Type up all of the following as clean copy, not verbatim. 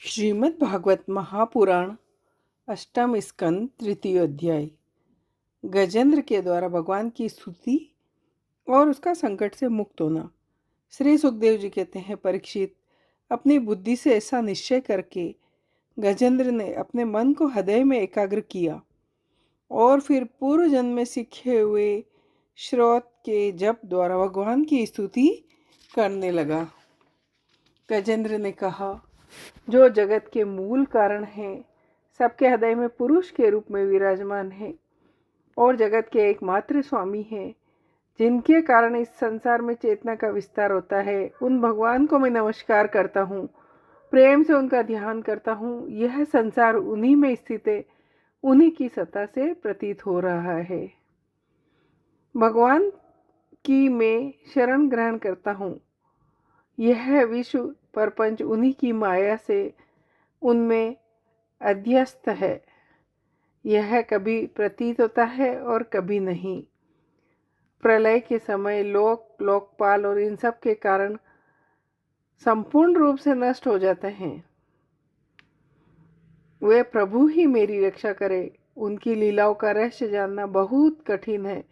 श्रीमद् भागवत महापुराण अष्टम स्कंद तृतीय अध्याय। गजेंद्र के द्वारा भगवान की स्तुति और उसका संकट से मुक्त होना। श्री सुखदेव जी कहते हैं, परीक्षित, अपनी बुद्धि से ऐसा निश्चय करके गजेंद्र ने अपने मन को हृदय में एकाग्र किया और फिर पूर्व जन्म में सीखे हुए श्रोत के जप द्वारा भगवान की स्तुति करने लगा। गजेंद्र ने कहा, जो जगत के मूल कारण हैं, सबके हृदय में पुरुष के रूप में विराजमान है और जगत के एकमात्र स्वामी हैं, जिनके कारण इस संसार में चेतना का विस्तार होता है, उन भगवान को मैं नमस्कार करता हूँ, प्रेम से उनका ध्यान करता हूँ। यह संसार उन्हीं में स्थित है, उन्हीं की सत्ता से प्रतीत हो रहा है। भगवान की मैं शरण ग्रहण करता हूँ। यह विश्व प्रपंच उन्हीं की माया से उनमें अध्यस्त है। यह कभी प्रतीत होता है और कभी नहीं। प्रलय के समय लोक, लोकपाल और इन सब के कारण संपूर्ण रूप से नष्ट हो जाते हैं। वे प्रभु ही मेरी रक्षा करे। उनकी लीलाओं का रहस्य जानना बहुत कठिन है।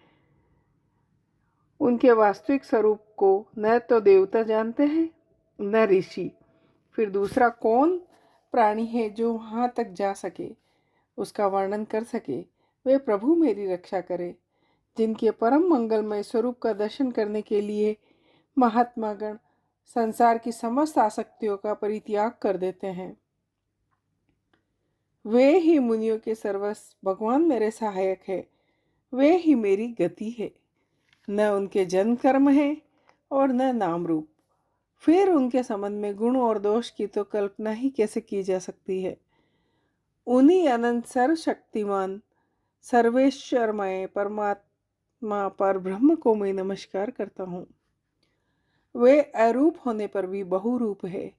उनके वास्तविक स्वरूप को न तो देवता जानते हैं न ऋषि। फिर दूसरा कौन प्राणी है जो वहां तक जा सके, उसका वर्णन कर सके। वे प्रभु मेरी रक्षा करे, जिनके परम मंगलमय स्वरूप का दर्शन करने के लिए महात्मागण संसार की समस्त आसक्तियों का परित्याग कर देते हैं। वे ही मुनियों के सर्वस्व। भगवान मेरे सहायक है, वे ही मेरी गति है। न उनके जन्म कर्म है और न नाम रूप। फिर उनके संबंध में गुण और दोष की तो कल्पना ही कैसे की जा सकती है। उन्हीं अनंत सर्वशक्तिमान सर्वेश्वरमय परमात्मा पर ब्रह्म को मैं नमस्कार करता हूँ। वे अरूप होने पर भी बहुरूप है।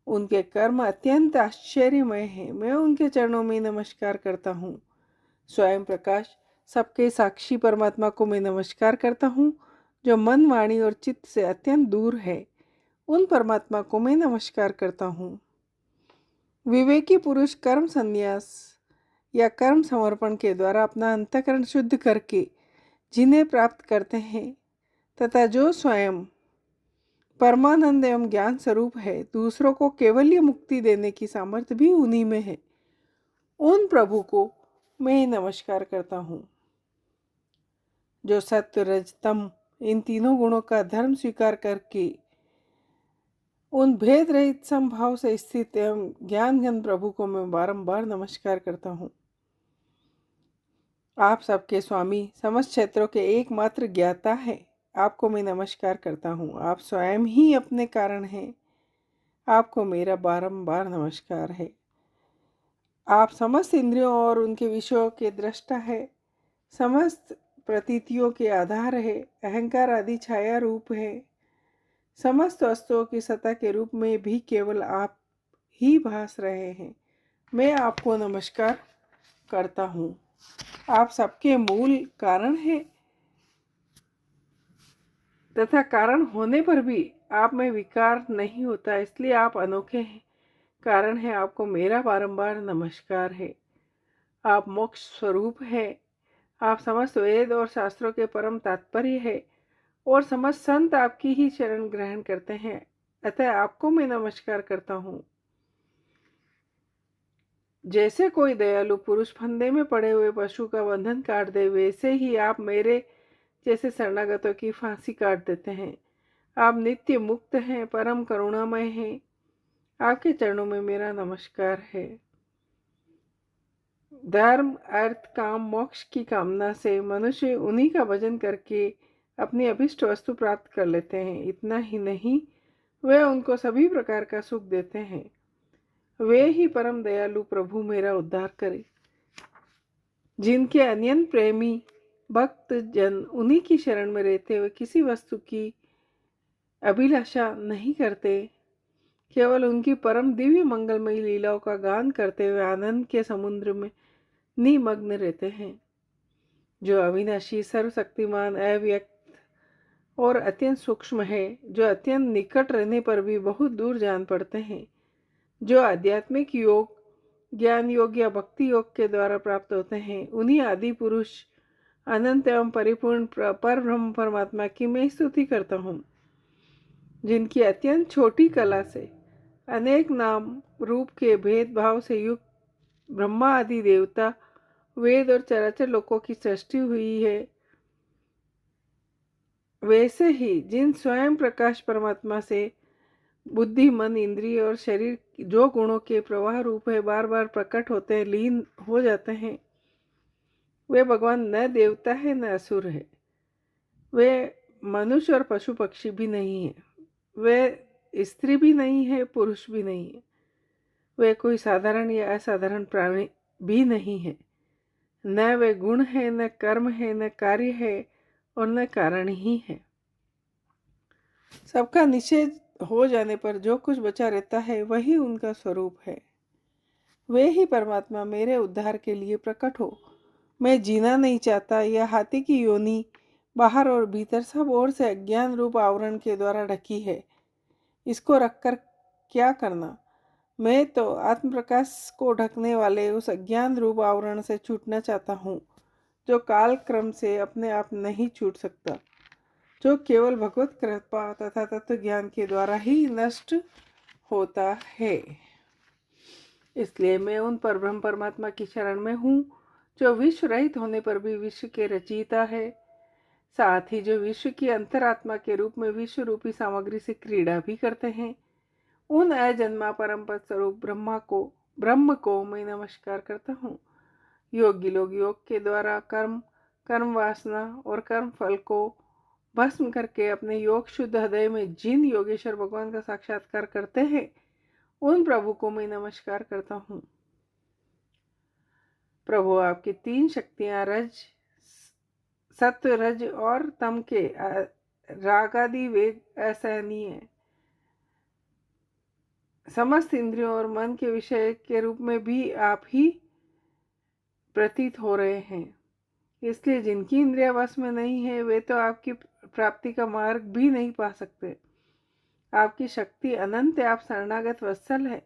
उनके कर्म अत्यंत आश्चर्यमय हैं। मैं उनके चरणों में नमस्कार करता हूँ। स्वयं प्रकाश सबके साक्षी परमात्मा को मैं नमस्कार करता हूँ, जो मन, वाणी और चित्त से अत्यंत दूर है। उन परमात्मा को मैं नमस्कार करता हूँ। विवेकी पुरुष कर्म संन्यास या कर्म समर्पण के द्वारा अपना अंतःकरण शुद्ध करके जिन्हें प्राप्त करते हैं, तथा जो स्वयं परमानंद एवं ज्ञान स्वरूप है, दूसरों को केवल मुक्ति देने की सामर्थ्य भी उन्हीं में है, उन प्रभु को मैं नमस्कार करता हूँ। जो सत्य, रज, तम इन तीनों गुणों का धर्म स्वीकार करके उन भेद रहित समभाव से स्थित एवं ज्ञान घन प्रभु को मैं बारंबार नमस्कार करता हूँ। आप सबके स्वामी, समस्त क्षेत्रों के एकमात्र ज्ञाता है, आपको मैं नमस्कार करता हूँ। आप स्वयं ही अपने कारण हैं, आपको मेरा बारंबार नमस्कार है। आप समस्त इंद्रियों और उनके विषयों के दृष्टा है, समस्त प्रतीतियों के आधार है, अहंकार आदि छाया रूप है। समस्त वस्तुओं की सत्ता के रूप में भी केवल आप ही भास रहे हैं। मैं आपको नमस्कार करता हूँ। आप सबके मूल कारण हैं तथा कारण होने पर भी आप में विकार नहीं होता, इसलिए आप अनोखे हैं, कारण है। आपको मेरा बारंबार नमस्कार है। आप मोक्ष स्वरूप है। आप समस्त वेद और शास्त्रों के परम तात्पर्य है और समस्त संत आपकी ही शरण ग्रहण करते हैं, अतः आपको मैं नमस्कार करता हूँ। जैसे कोई दयालु पुरुष फंदे में पड़े हुए पशु का बंधन काट दे, वैसे ही आप मेरे जैसे शरणागतों की फांसी काट देते हैं। आप नित्य मुक्त हैं, परम करुणामय हैं। आपके चरणों में मेरा नमस्कार है। धर्म, अर्थ, काम, मोक्ष की कामना से मनुष्य उन्हीं का भजन करके अपनी अभिष्ट वस्तु प्राप्त कर लेते हैं। इतना ही नहीं, वे उनको सभी प्रकार का सुख देते हैं। वे ही परम दयालु प्रभु मेरा उद्धार करे। जिनके अनन्य प्रेमी भक्त जन उन्हीं की शरण में रहते हुए किसी वस्तु की अभिलाषा नहीं करते, केवल उनकी परम दिव्य मंगलमयी लीलाओं का गान करते हुए आनंद के समुद्र में निमग्न रहते हैं। जो अविनाशी, सर्वशक्तिमान, अव्यक्त और अत्यंत सूक्ष्म है, जो अत्यंत निकट रहने पर भी बहुत दूर जान पड़ते हैं, जो आध्यात्मिक योग, ज्ञान योग या भक्ति योग के द्वारा प्राप्त होते हैं, उन्हीं आदि पुरुष अनंत एवं परिपूर्ण पर ब्रह्म परमात्मा की मैं स्तुति करता हूँ, जिनकी अत्यंत छोटी कला से अनेक नाम रूप के भेदभाव से युक्त ब्रह्मा आदि देवता, वेद और चराचर लोकों की सृष्टि हुई है। वैसे ही जिन स्वयं प्रकाश परमात्मा से बुद्धि, मन, इंद्रिय और शरीर जो गुणों के प्रवाह रूप है बार बार प्रकट होते हैं, लीन हो जाते हैं, वे भगवान न देवता है न असुर है। वे मनुष्य और पशु पक्षी भी नहीं है, वे स्त्री भी नहीं है, पुरुष भी नहीं है, वे कोई साधारण या असाधारण प्राणी भी नहीं है। न वे गुण है, न कर्म है, न कार्य है और न कारण ही है। सबका निषेध हो जाने पर जो कुछ बचा रहता है वही उनका स्वरूप है। वे ही परमात्मा मेरे उद्धार के लिए प्रकट हो। मैं जीना नहीं चाहता। यह हाथी की योनि बाहर और भीतर सब ओर से अज्ञान रूप आवरण के द्वारा ढकी है। इसको रखकर क्या करना? मैं तो आत्म प्रकाश को ढकने वाले उस अज्ञान रूप आवरण से छूटना चाहता हूँ, जो काल क्रम से अपने आप नहीं छूट सकता, जो केवल भगवत कृपा तथा तत्व ज्ञान के द्वारा ही नष्ट होता है। इसलिए मैं उन पर ब्रह्म परमात्मा की शरण में हूँ, जो विश्व रहित होने पर भी विश्व के रचयिता है, साथ ही जो विश्व की अंतरात्मा के रूप में विश्व रूपी सामग्री से क्रीड़ा भी करते हैं। उन अजन्मा परम पद स्वरूप ब्रह्म को मैं नमस्कार करता हूँ। योगी लोग योग के द्वारा कर्म वासना और कर्म फल को भस्म करके अपने योग शुद्ध हृदय में जिन योगेश्वर भगवान का साक्षात्कार करते हैं, उन प्रभु को मैं नमस्कार करता हूँ। प्रभु, आपकी तीन शक्तियां सत्व, रज और तम के रागादि वेग असहनीय है। समस्त इंद्रियों और मन के विषय के रूप में भी आप ही प्रतीत हो रहे हैं। इसलिए जिनकी इंद्रिया वश में नहीं है, वे तो आपकी प्राप्ति का मार्ग भी नहीं पा सकते। आपकी शक्ति अनंत है, आप शरणागत वत्सल है।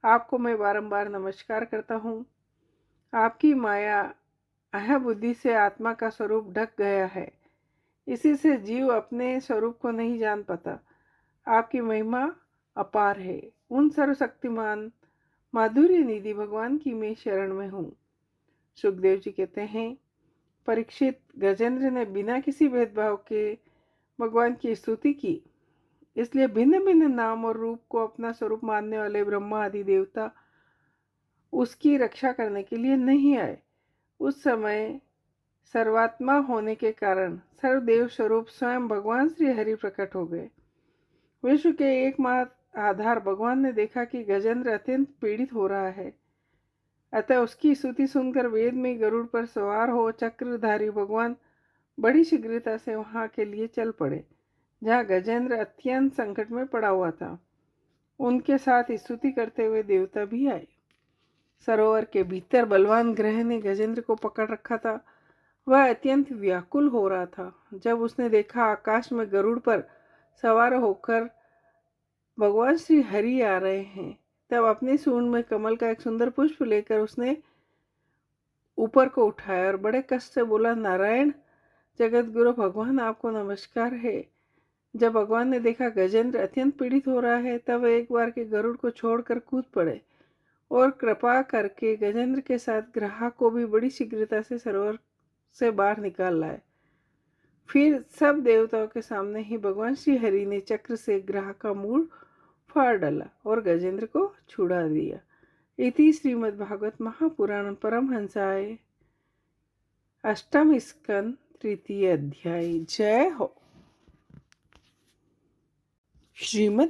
आपको मैं बारंबार नमस्कार करता हूँ। आपकी माया अह बुद्धि से आत्मा का स्वरूप ढक गया है, इसी से जीव अपने स्वरूप को नहीं जान पाता। आपकी महिमा अपार है। उन सर्वशक्तिमान माधुर्य निधि भगवान की मैं शरण में हूँ। सुखदेव जी कहते हैं, परीक्षित, गजेंद्र ने बिना किसी भेदभाव के भगवान की स्तुति की। इसलिए भिन्न भिन्न नाम और रूप को अपना स्वरूप मानने वाले ब्रह्मा आदि देवता उसकी रक्षा करने के लिए नहीं आए। उस समय सर्वात्मा होने के कारण सर्वदेव स्वरूप स्वयं भगवान श्री हरि प्रकट हो गए। विश्व के एकमात्र आधार भगवान ने देखा कि गजेंद्र अत्यंत पीड़ित हो रहा है, अतः उसकी स्तुति सुनकर वेद में गरुड़ पर सवार हो चक्रधारी भगवान बड़ी शीघ्रता से वहां के लिए चल पड़े, जहाँ गजेंद्र अत्यंत संकट में पड़ा हुआ था। उनके साथ स्तुति करते हुए देवता भी आए। सरोवर के भीतर बलवान ग्रह ने गजेंद्र को पकड़ रखा था। वह अत्यंत व्याकुल हो रहा था। जब उसने देखा आकाश में गरुड़ पर सवार होकर भगवान श्री हरि आ रहे हैं, तब अपने सूंड में कमल का एक सुंदर पुष्प लेकर उसने ऊपर को उठाया और बड़े कष्ट से बोला, नारायण जगत गुरु भगवान, आपको नमस्कार है। जब भगवान ने देखा गजेंद्र अत्यंत पीड़ित हो रहा है, तब एक बार के गरुड़ को छोड़कर कूद पड़े और कृपा करके गजेंद्र के साथ ग्राह को भी बड़ी शीघ्रता से सरोवर से बाहर निकाल लाए। फिर सब देवताओं के सामने ही भगवान श्री हरि ने चक्र से ग्राह का मूल फाड़ डाला और गजेंद्र को छुड़ा दिया। इति श्रीमद्भागवत महापुराण परमहंसाय अष्टम स्कंद तृतीय अध्याय। जय हो। श्रीमद्